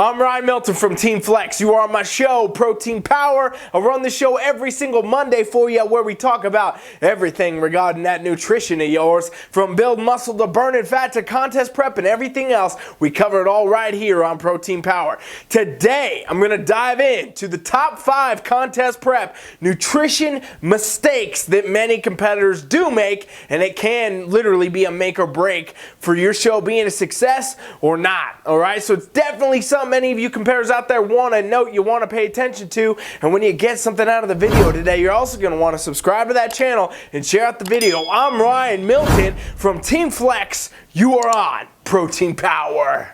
I'm Ryan Milton from TeamFFLEX. You are on my show, Protein Power. I run the show every single Monday for you where we talk about everything regarding that nutrition of yours. From build muscle to burning fat to contest prep and everything else. We cover it all right here on Protein Power. Today, I'm going to dive into the top 5 contest prep nutrition mistakes that many competitors do make, and it can literally be a make or break for your show being a success or not. All right, so it's definitely something many of you competitors out there want to note, you want to pay attention to, and when you get something out of the video today, you're also going to want to subscribe to that channel and share out the video. I'm Ryan Milton from TeamFFLEX. You are on Protein Power.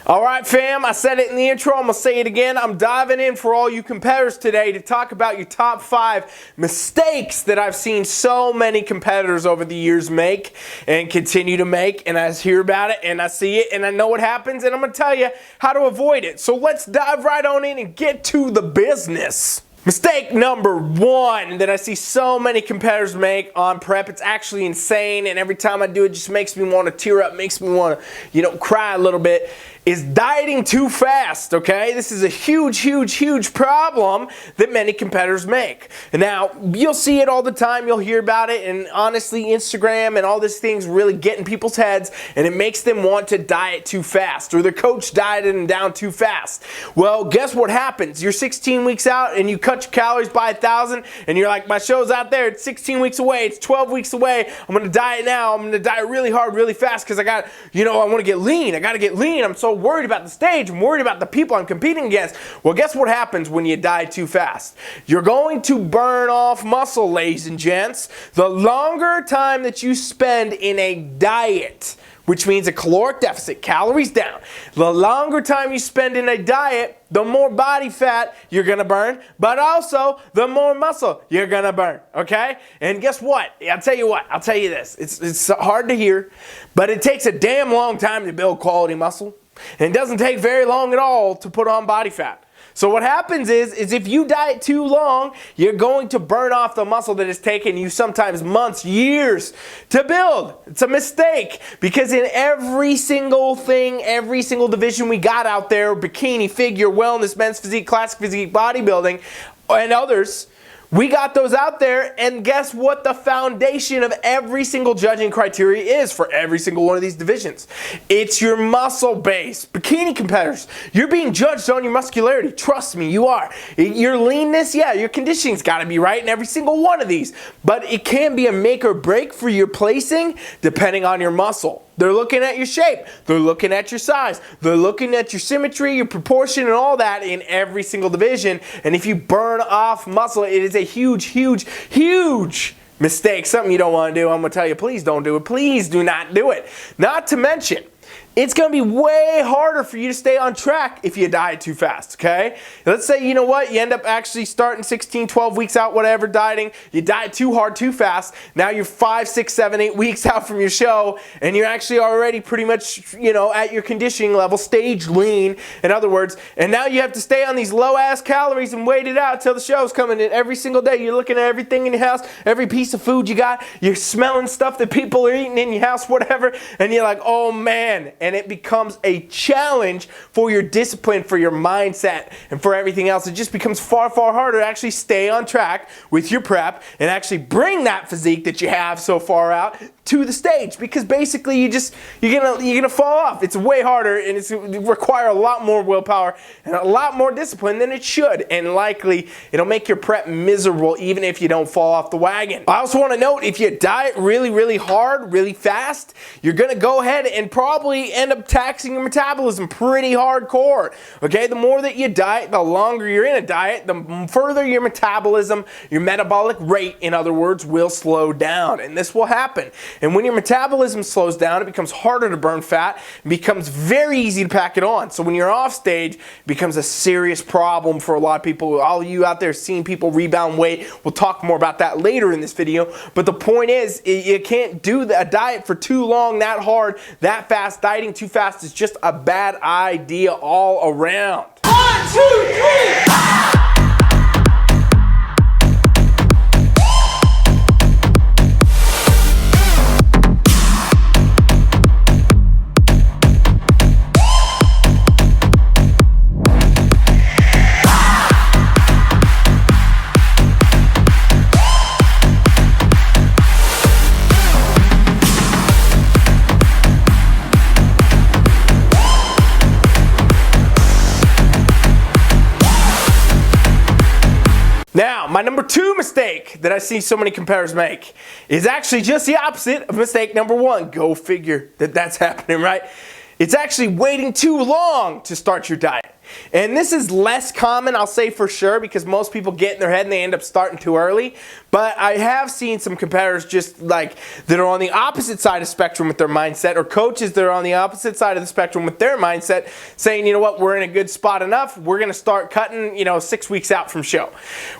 Alright fam, I said it in the intro, I'm going to say it again. I'm diving in for all you competitors today to talk about your top 5 mistakes that I've seen so many competitors over the years make and continue to make, and I hear about it and I see it and I know what happens, and I'm going to tell you how to avoid it. So let's dive right on in and get to the business. Mistake number 1 that I see so many competitors make on prep, it's actually insane, and every time I do it just makes me want to tear up, makes me want to, cry a little bit, is dieting too fast, okay? This is a huge problem that many competitors make. And now, you'll see it all the time, you'll hear about it, and honestly, Instagram and all these things really get in people's heads, and it makes them want to diet too fast, or their coach dieted them down too fast. Well, guess what happens? You're 16 weeks out, and you cut your calories by 1,000, and you're like, my show's out there, it's 16 weeks away, it's 12 weeks away, I'm gonna diet now, I'm gonna diet really hard, really fast, because I got, I wanna get lean, I gotta get lean, I'm so worried about the stage, I'm worried about the people I'm competing against. Well, guess what happens when you diet too fast? You're going to burn off muscle, ladies and gents. The longer time that you spend in a diet, which means a caloric deficit, calories down, the longer time you spend in a diet, the more body fat you're gonna burn, but also the more muscle you're gonna burn, okay? And guess what? I'll tell you this. It's hard to hear, but it takes a damn long time to build quality muscle, and it doesn't take very long at all to put on body fat. So what happens is if you diet too long, you're going to burn off the muscle that has taken you sometimes months, years to build. It's a mistake, because in every single thing, every single division we got out there, bikini, figure, wellness, men's physique, classic physique, bodybuilding, and others, we got those out there, and guess what the foundation of every single judging criteria is for every single one of these divisions? It's your muscle base. Bikini competitors, you're being judged on your muscularity. Trust me, you are. Your leanness, yeah, your conditioning's got to be right in every single one of these, but it can be a make or break for your placing depending on your muscle. They're looking at your shape, they're looking at your size, they're looking at your symmetry, your proportion, and all that in every single division. And if you burn off muscle, it is a huge mistake, something you don't want to do. I'm going to tell you, please don't do it. Please do not do it. Not to mention, it's going to be way harder for you to stay on track if you diet too fast, okay? Let's say, you end up actually starting 16, 12 weeks out, whatever, dieting. You diet too hard, too fast. Now you're 5, 6, 7, 8 weeks out from your show, and you're actually already pretty much, at your conditioning level, stage lean, in other words, and now you have to stay on these low-ass calories and wait it out till the show's coming in every single day. You're looking at everything in your house, every piece of food you got, you're smelling stuff that people are eating in your house, whatever, and you're like, oh man. And it becomes a challenge for your discipline, for your mindset, and for everything else. It just becomes far harder to actually stay on track with your prep and actually bring that physique that you have so far out to the stage, because basically you're gonna fall off. It's way harder, and it require a lot more willpower and a lot more discipline than it should, and likely it'll make your prep miserable even if you don't fall off the wagon. I also want to note, if you diet really hard, really fast, you're gonna go ahead and probably end up taxing your metabolism pretty hardcore. Okay, the more that you diet, the longer you're in a diet, the further your metabolism, your metabolic rate, in other words, will slow down, and this will happen. And when your metabolism slows down, it becomes harder to burn fat. It becomes very easy to pack it on. So when you're off stage, it becomes a serious problem for a lot of people. All of you out there seeing people rebound weight, we'll talk more about that later in this video. But the point is, you can't do a diet for too long, that hard, that fast. Dieting too fast is just a bad idea all around. 1, 2, 3! Now, my number 2 mistake that I see so many competitors make is actually just the opposite of mistake number 1. Go figure that that's happening, right? It's actually waiting too long to start your diet. And this is less common, I'll say for sure, because most people get in their head and they end up starting too early. But I have seen some competitors just like that are on the opposite side of the spectrum with their mindset, or coaches that are on the opposite side of the spectrum with their mindset, saying, you know what, we're in a good spot enough, we're going to start cutting, 6 weeks out from show.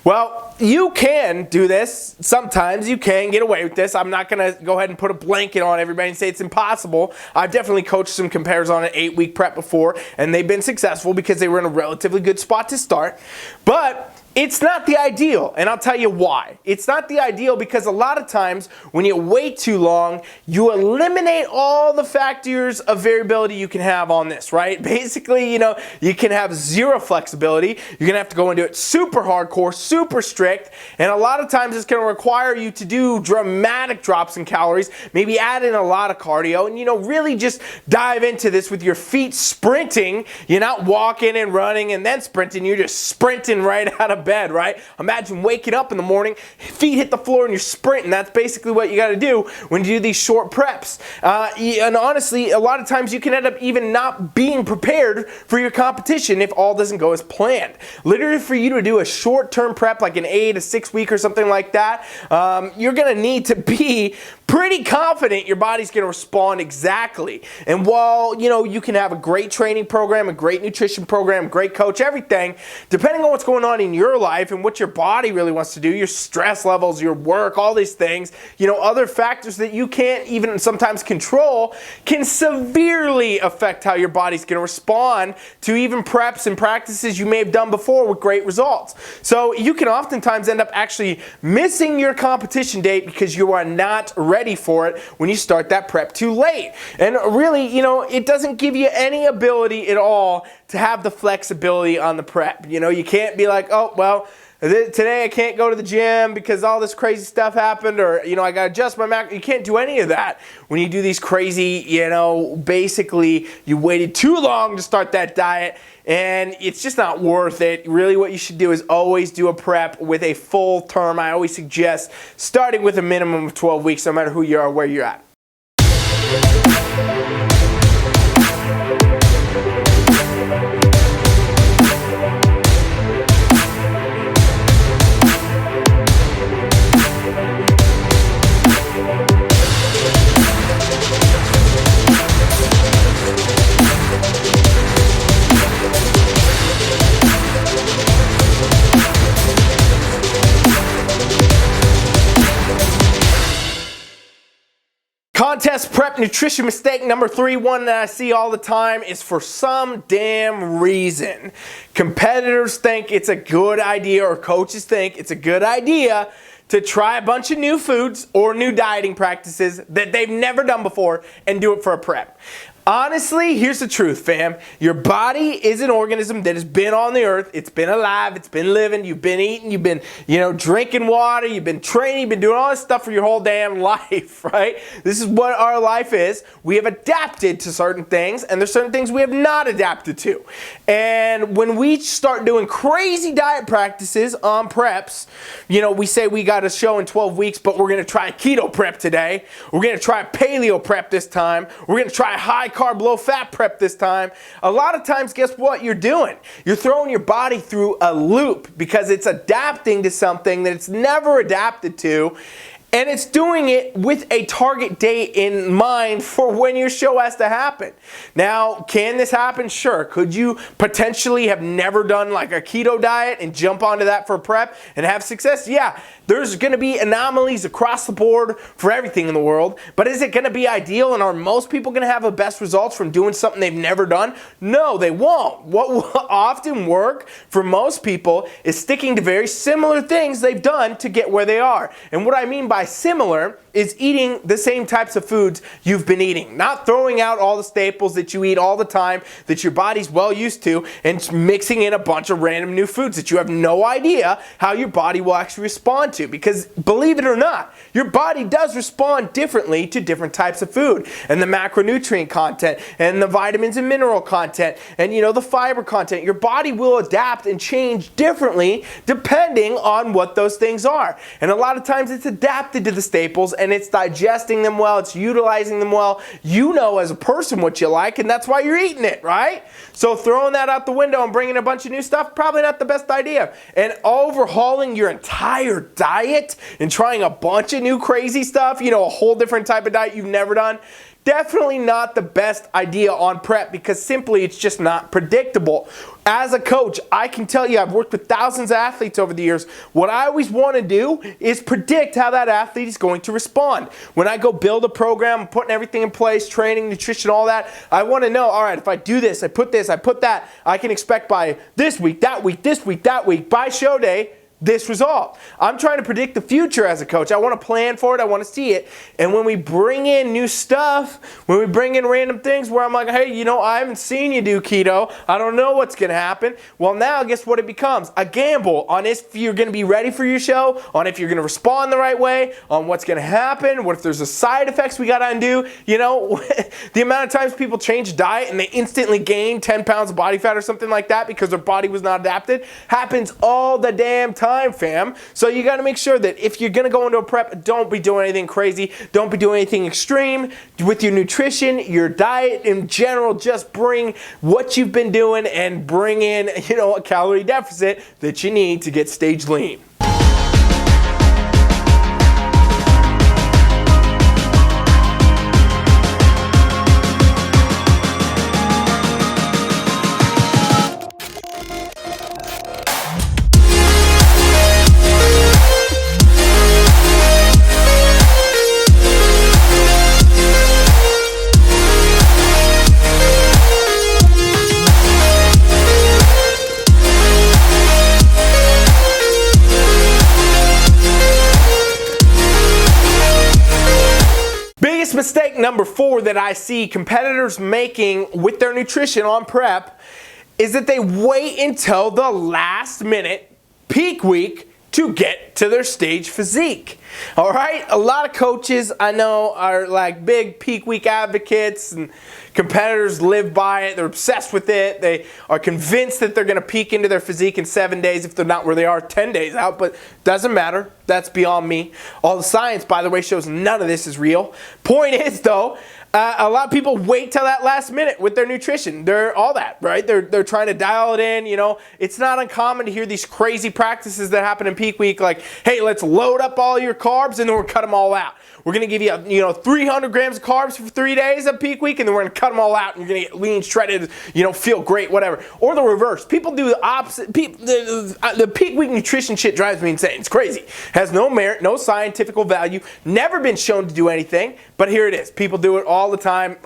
Well, you can do this. Sometimes you can get away with this. I'm not going to go ahead and put a blanket on everybody and say it's impossible. I've definitely coached some competitors on an 8-week prep before, and they've been successful because they were in a relatively good spot to start. But it's not the ideal, and I'll tell you why. It's not the ideal because a lot of times when you wait too long, you eliminate all the factors of variability you can have on this, right? Basically, you can have zero flexibility. You're going to have to go into it super hardcore, super strict, and a lot of times it's going to require you to do dramatic drops in calories, maybe add in a lot of cardio, and really just dive into this with your feet sprinting. You're not walking and running and then sprinting. You're just sprinting right out of bed, right? Imagine waking up in the morning, feet hit the floor and you're sprinting. That's basically what you got to do when you do these short preps. And honestly, a lot of times you can end up even not being prepared for your competition if all doesn't go as planned. Literally, for you to do a short-term prep like an 8 to 6 week or something like that, you're going to need to be pretty confident your body's going to respond exactly. And while, you can have a great training program, a great nutrition program, great coach, everything, depending on what's going on in your life and what your body really wants to do, your stress levels, your work, all these things, other factors that you can't even sometimes control can severely affect how your body's going to respond to even preps and practices you may have done before with great results. So you can oftentimes end up actually missing your competition date because you are not ready for it when you start that prep too late. And really, it doesn't give you any ability at all to have the flexibility on the prep. You can't be like, oh, well, today I can't go to the gym because all this crazy stuff happened, or, I got to adjust my macro. You can't do any of that when you do these crazy, basically you waited too long to start that diet, and it's just not worth it. Really, what you should do is always do a prep with a full term. I always suggest starting with a minimum of 12 weeks, no matter who you are, where you're at. Contest prep nutrition mistake number 3, one that I see all the time, is for some damn reason competitors think it's a good idea, or coaches think it's a good idea, to try a bunch of new foods or new dieting practices that they've never done before and do it for a prep. Honestly, here's the truth, fam. Your body is an organism that has been on the earth. It's been alive. It's been living. You've been eating. You've been, drinking water. You've been training. You've been doing all this stuff for your whole damn life, right? This is what our life is. We have adapted to certain things, and there's certain things we have not adapted to. And when we start doing crazy diet practices on preps, we say we got a show in 12 weeks, but we're going to try a keto prep today. We're going to try a paleo prep this time. We're going to try a high carb, low fat prep this time. A lot of times, guess what you're doing? You're throwing your body through a loop because it's adapting to something that it's never adapted to. And it's doing it with a target date in mind for when your show has to happen. Now, can this happen? Sure. Could you potentially have never done like a keto diet and jump onto that for prep and have success? Yeah. There's going to be anomalies across the board for everything in the world, but is it going to be ideal, and are most people going to have the best results from doing something they've never done? No, they won't. What will often work for most people is sticking to very similar things they've done to get where they are. And what I mean by similar is eating the same types of foods you've been eating, not throwing out all the staples that you eat all the time that your body's well used to and mixing in a bunch of random new foods that you have no idea how your body will actually respond to. Because believe it or not, your body does respond differently to different types of food, and the macronutrient content and the vitamins and mineral content and the fiber content. Your body will adapt and change differently depending on what those things are. And a lot of times it's adapted to the staples and it's digesting them well, it's utilizing them well. You know as a person what you like, and that's why you're eating it, right? So throwing that out the window and bringing a bunch of new stuff, probably not the best idea. And overhauling your entire diet and trying a bunch of new crazy stuff, a whole different type of diet you've never done, definitely not the best idea on prep, because simply it's just not predictable. As a coach, I can tell you, I've worked with thousands of athletes over the years. What I always want to do is predict how that athlete is going to respond. When I go build a program, I'm putting everything in place, training, nutrition, all that, I want to know, all right, if I do this, I put that, I can expect by this week, that week, this week, that week, by show day, this result. I'm trying to predict the future as a coach. I want to plan for it. I want to see it. And when we bring in new stuff, when we bring in random things where I'm like, hey, I haven't seen you do keto. I don't know what's going to happen. Well, now guess what it becomes? A gamble on if you're going to be ready for your show, on if you're going to respond the right way, on what's going to happen, what if there's a side effects we got to undo. The amount of times people change diet and they instantly gain 10 pounds of body fat or something like that because their body was not adapted happens all the damn time, fam. So you got to make sure that if you're going to go into a prep, don't be doing anything crazy. Don't be doing anything extreme with your nutrition, your diet in general. Just bring what you've been doing and bring in, a calorie deficit that you need to get stage lean. Mistake number 4 that I see competitors making with their nutrition on prep is that they wait until the last minute, peak week, to get to their stage physique. All right, a lot of coaches I know are like big peak week advocates, and competitors live by it. They're obsessed with it. They are convinced that they're going to peak into their physique in 7 days if they're not where they are 10 days out, but doesn't matter. That's beyond me. All the science, by the way, shows none of this is real. Point is, though, a lot of people wait till that last minute with their nutrition. They're all that, right? They're trying to dial it in. It's not uncommon to hear these crazy practices that happen in peak week, like, hey, let's load up all your carbs and then we'll cut them all out. We're going to give you, 300 grams of carbs for 3 days of peak week, and then we're going to cut them all out, and you're going to get lean, shredded, feel great, whatever. Or the reverse. People do the opposite. The peak week nutrition shit drives me insane. It's crazy. Has no merit, no scientific value, never been shown to do anything, but here it is. People do it all the time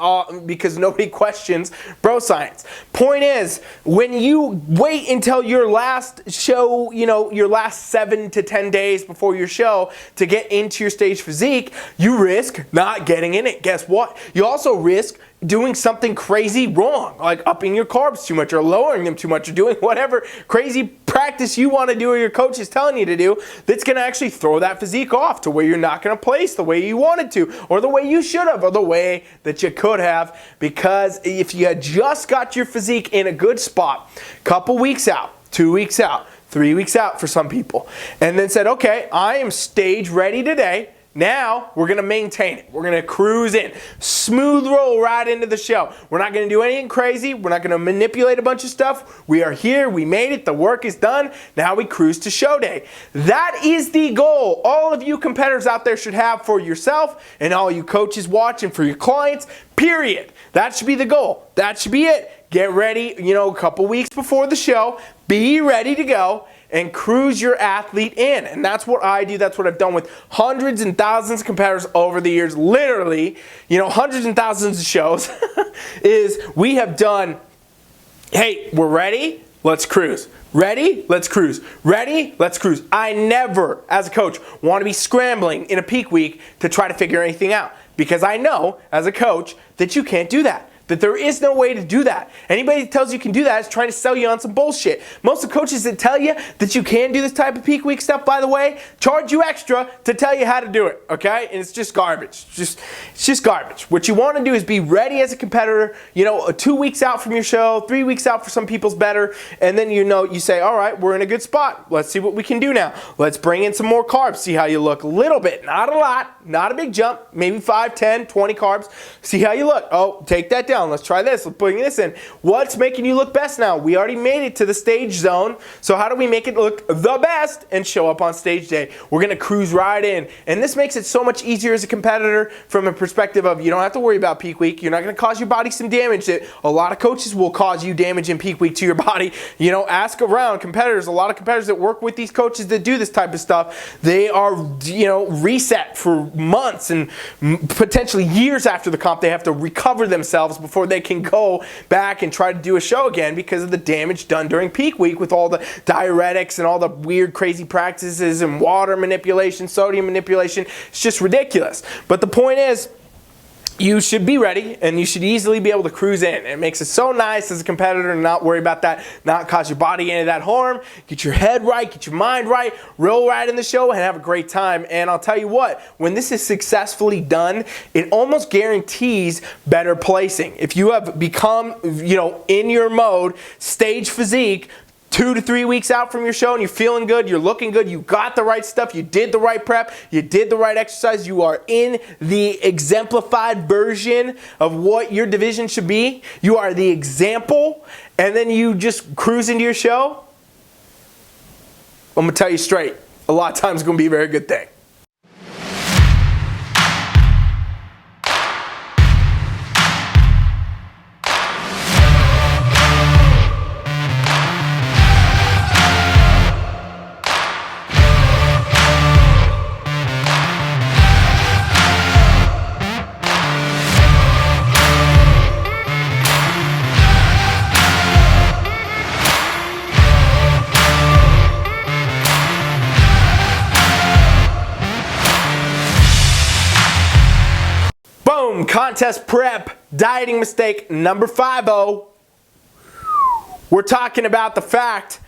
because nobody questions bro science. Point is, when you wait until your last show, your last 7 to 10 days before your show to get into your stage physique, you risk not getting in it. Guess what? You also risk doing something crazy wrong, like upping your carbs too much or lowering them too much or doing whatever crazy practice you want to do or your coach is telling you to do that's going to actually throw that physique off to where you're not going to place the way you wanted to or the way you should have or the way that you could have. Because if you had just got your physique in a good spot, couple weeks out, 2 weeks out, 3 weeks out for some people, and then said, okay, I am stage ready today, Now we're gonna maintain it. We're gonna cruise in. Smooth roll right into the show. We're not gonna do anything crazy. We're not gonna manipulate a bunch of stuff. We are here, we made it, the work is done. Now we cruise to show day. That is the goal all of you competitors out there should have for yourself and all you coaches watching for your clients, period. That should be the goal. That should be it. Get ready, a couple weeks before the show. Be ready to go and cruise your athlete in. And that's what I do. That's what I've done with hundreds and thousands of competitors over the years. Literally, hundreds and thousands of shows is we have done, hey, we're ready, let's cruise. Ready? Let's cruise. Ready? Let's cruise. I never, as a coach, want to be scrambling in a peak week to try to figure anything out, because I know, as a coach, that you can't do that. That there is no way to do that. Anybody that tells you can do that is trying to sell you on some bullshit. Most of the coaches that tell you that you can do this type of peak week stuff, by the way, charge you extra to tell you how to do it, okay? And it's just garbage. It's just garbage. What you want to do is be ready as a competitor, 2 weeks out from your show, 3 weeks out for some people's better, and then you say, all right, we're in a good spot. Let's see what we can do now. Let's bring in some more carbs, see how you look. A little bit, not a lot, not a big jump, maybe 5, 10, 20 carbs. See how you look. Oh, take that down. Let's try this. Let's bring this in. What's making you look best now? We already made it to the stage zone. So how do we make it look the best and show up on stage day? We're going to cruise right in. And this makes it so much easier as a competitor from a perspective of you don't have to worry about peak week. You're not going to cause your body some damage that a lot of coaches will cause you damage in peak week to your body. Ask around competitors. A lot of competitors that work with these coaches that do this type of stuff, they are, reset for months and potentially years after the comp. They have to recover themselves before they can go back and try to do a show again because of the damage done during peak week with all the diuretics and all the weird crazy practices and water manipulation, sodium manipulation. It's just ridiculous. But the point is, you should be ready and you should easily be able to cruise in. It makes it so nice as a competitor to not worry about that, not cause your body any of that harm. Get your head right, get your mind right, roll right in the show and have a great time. And I'll tell you what, when this is successfully done, it almost guarantees better placing. If you have become, in your mode, stage physique, 2 to 3 weeks out from your show and you're feeling good, you're looking good, you got the right stuff, you did the right prep, you did the right exercise, you are in the exemplified version of what your division should be, you are the example, and then you just cruise into your show, I'm going to tell you straight, a lot of times it's going to be a very good thing. Boom, contest prep, dieting mistake number 50. We're talking about the fact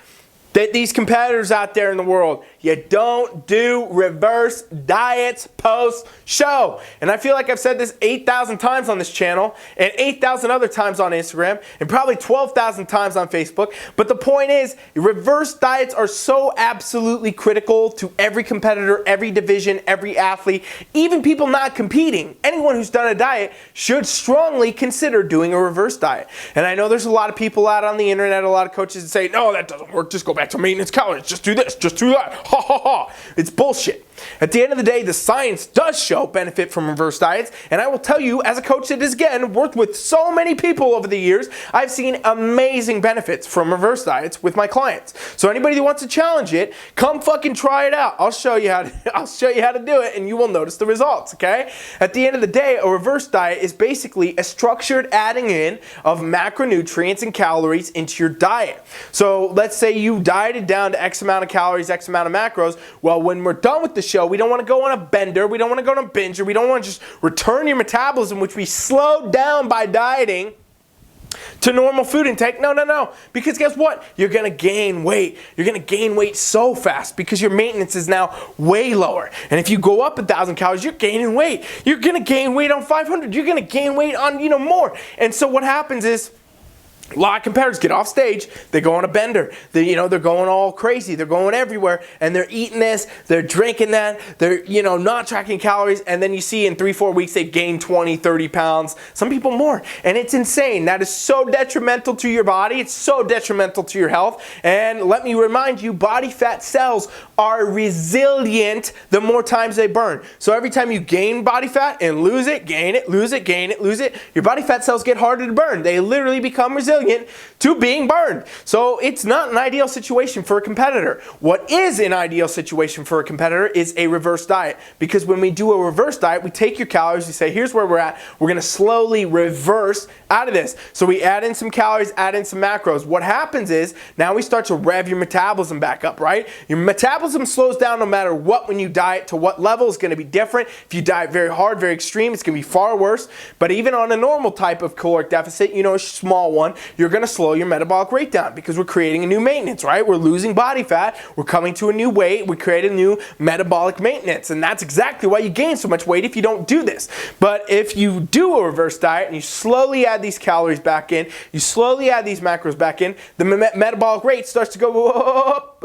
that these competitors out there in the world, you don't do reverse diets post-show. And I feel like I've said this 8,000 times on this channel and 8,000 other times on Instagram and probably 12,000 times on Facebook. But the point is, reverse diets are so absolutely critical to every competitor, every division, every athlete, even people not competing. Anyone who's done a diet should strongly consider doing a reverse diet. And I know there's a lot of people out on the internet, a lot of coaches that say, no, that doesn't work, just go back to maintenance calories, just do this, just do that, ha ha ha. It's bullshit. At the end of the day, the science does show benefit from reverse diets, and I will tell you, as a coach that has, again, worked with so many people over the years, I've seen amazing benefits from reverse diets with my clients. So anybody that wants to challenge it, come fucking try it out. I'll show you how to do it, and you will notice the results, okay? At the end of the day, a reverse diet is basically a structured adding in of macronutrients and calories into your diet. So let's say you dieted down to X amount of calories, X amount of macros. Well, when we're done with the show, we don't want to go on a bender, we don't want to go on a binge, or we don't want to just return your metabolism, which we slowed down by dieting, to normal food intake. No. Because guess what? You're going to gain weight. You're going to gain weight so fast because your maintenance is now way lower. And if you go up 1,000 calories, you're gaining weight. You're going to gain weight on 500. You're going to gain weight on, more. And so what happens is, A lot of competitors get off stage, they go on a bender, they're going all crazy, they're going everywhere, and they're eating this, they're drinking that, they're, not tracking calories, and then you see in 3-4 weeks they've gained 20, 30 pounds, some people more, and it's insane. That is so detrimental to your body, it's so detrimental to your health, and let me remind you, body fat cells are resilient the more times they burn. So every time you gain body fat and lose it, gain it, lose it, gain it, lose it, your body fat cells get harder to burn. They literally become resilient to being burned. So it's not an ideal situation for a competitor. What is an ideal situation for a competitor is a reverse diet. Because when we do a reverse diet, we take your calories, we say, here's where we're at. We're going to slowly reverse out of this. So we add in some calories, add in some macros. What happens is now we start to rev your metabolism back up, right? Your metabolism slows down no matter what when you diet. To what level is going to be different. If you diet very hard, very extreme, it's going to be far worse. But even on a normal type of caloric deficit, a small one, you're going to slow your metabolic rate down because we're creating a new maintenance, right? We're losing body fat. We're coming to a new weight. We create a new metabolic maintenance. And that's exactly why you gain so much weight if you don't do this. But if you do a reverse diet and you slowly add these calories back in, you slowly add these macros back in, the metabolic rate starts to go up,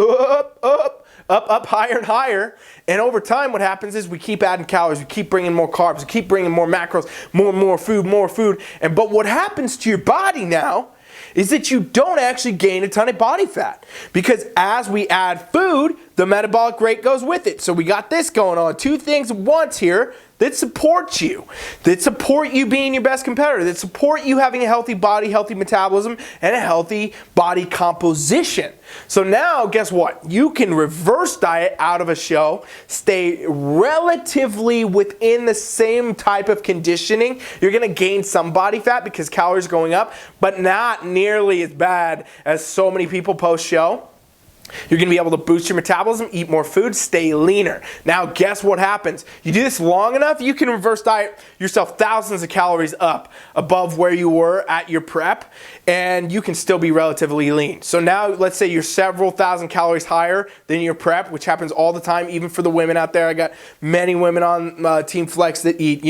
higher and higher. And over time, what happens is we keep adding calories, we keep bringing more carbs, we keep bringing more macros, more food. But what happens to your body now is that you don't actually gain a ton of body fat. Because as we add food, the metabolic rate goes with it. So we got this going on. Two things at once here that support you. That support you being your best competitor. That support you having a healthy body, healthy metabolism, and a healthy body composition. So now, guess what? You can reverse diet out of a show, stay relatively within the same type of conditioning. You're going to gain some body fat because calories are going up, but not nearly as bad as so many people post-show. You're going to be able to boost your metabolism, eat more food, stay leaner. Now, guess what happens? You do this long enough, you can reverse diet yourself thousands of calories up above where you were at your prep, and you can still be relatively lean. So now, let's say you're several thousand calories higher than your prep, which happens all the time, even for the women out there. I got many women on TeamFFLEX that eat,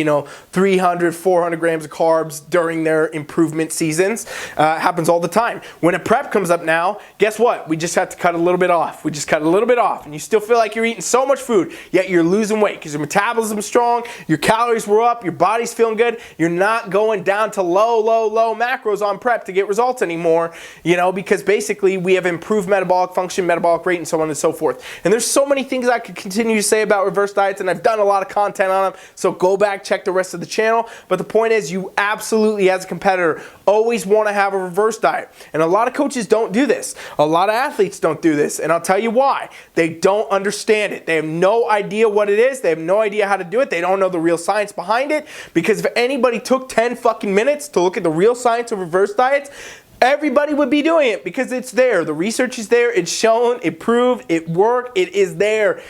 300, 400 grams of carbs during their improvement seasons. Happens all the time. When a prep comes up now, guess what? We just have to cut a little bit off. We just cut a little bit off, and you still feel like you're eating so much food, yet you're losing weight because your metabolism's strong, your calories were up, your body's feeling good. You're not going down to low macros on prep to get results anymore, because basically we have improved metabolic function, metabolic rate, and so on and so forth. And there's so many things I could continue to say about reverse diets, and I've done a lot of content on them, so go back, check the rest of the channel. But the point is, you absolutely, as a competitor, always want to have a reverse diet. And a lot of coaches don't do this. A lot of athletes don't do this, and I'll tell you why. They don't understand it. They have no idea what it is. They have no idea how to do it. They don't know the real science behind it, because if anybody took 10 fucking minutes to look at the real science of reverse diets, everybody would be doing it because it's there. The research is there. It's shown. It proved. It worked. It is there.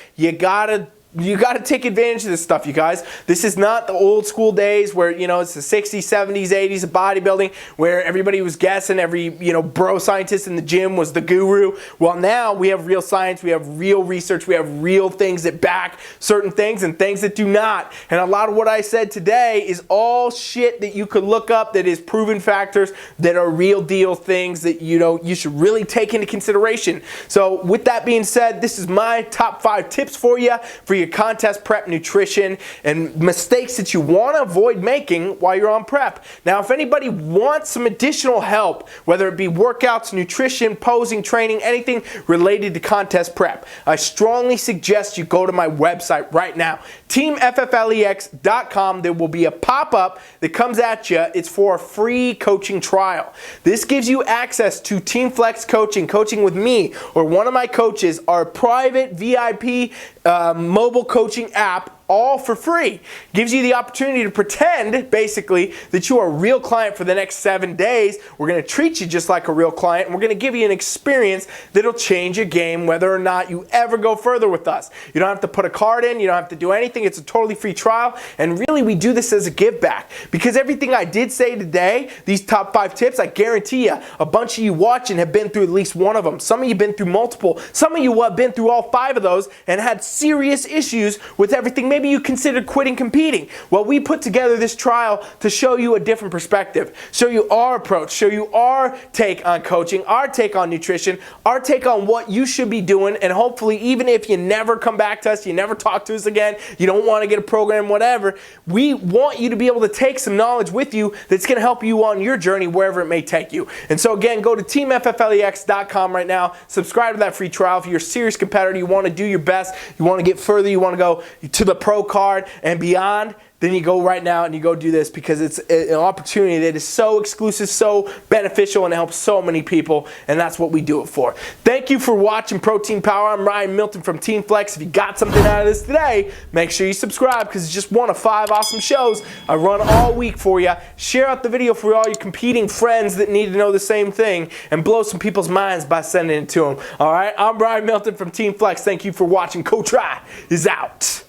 You gotta take advantage of this stuff, you guys. This is not the old school days where, it's the 60s, 70s, 80s of bodybuilding where everybody was guessing, every, bro scientist in the gym was the guru. Well, now we have real science, we have real research, we have real things that back certain things and things that do not. And a lot of what I said today is all shit that you could look up that is proven factors that are real deal things that, you should really take into consideration. So with that being said, this is my top 5 tips for your contest prep nutrition and mistakes that you want to avoid making while you're on prep. Now, if anybody wants some additional help, whether it be workouts, nutrition, posing, training, anything related to contest prep, I strongly suggest you go to my website right now, TeamFFLEX.com. There will be a pop-up that comes at you. It's for a free coaching trial. This gives you access to TeamFFLEX coaching with me or one of my coaches, our private VIP mobile coaching app, all for free. Gives you the opportunity to pretend, basically, that you are a real client for the next 7 days. We're going to treat you just like a real client, and we're going to give you an experience that'll change your game whether or not you ever go further with us. You don't have to put a card in. You don't have to do anything. It's a totally free trial, and really, we do this as a give back because everything I did say today, these top 5 tips, I guarantee you, a bunch of you watching have been through at least one of them. Some of you have been through multiple. Some of you have been through all 5 of those and had serious issues with everything maybe you considered quitting competing. Well, we put together this trial to show you a different perspective, show you our approach, show you our take on coaching, our take on nutrition, our take on what you should be doing, and hopefully even if you never come back to us, you never talk to us again, you don't want to get a program, whatever, we want you to be able to take some knowledge with you that's going to help you on your journey wherever it may take you. And so again, go to TeamFFLEX.com right now, subscribe to that free trial. If you're a serious competitor, you want to do your best, you want to get further, you want to go to the pro card and beyond, then you go right now and you go do this, because it's an opportunity that is so exclusive, so beneficial, and it helps so many people, and that's what we do it for. Thank you for watching Protein Power. I'm Ryan Milton from TeamFFLEX. If you got something out of this today, make sure you subscribe, because it's just one of 5 awesome shows I run all week for you. Share out the video for all your competing friends that need to know the same thing, and blow some people's minds by sending it to them. All right, I'm Ryan Milton from TeamFFLEX. Thank you for watching. Coach Rye is out.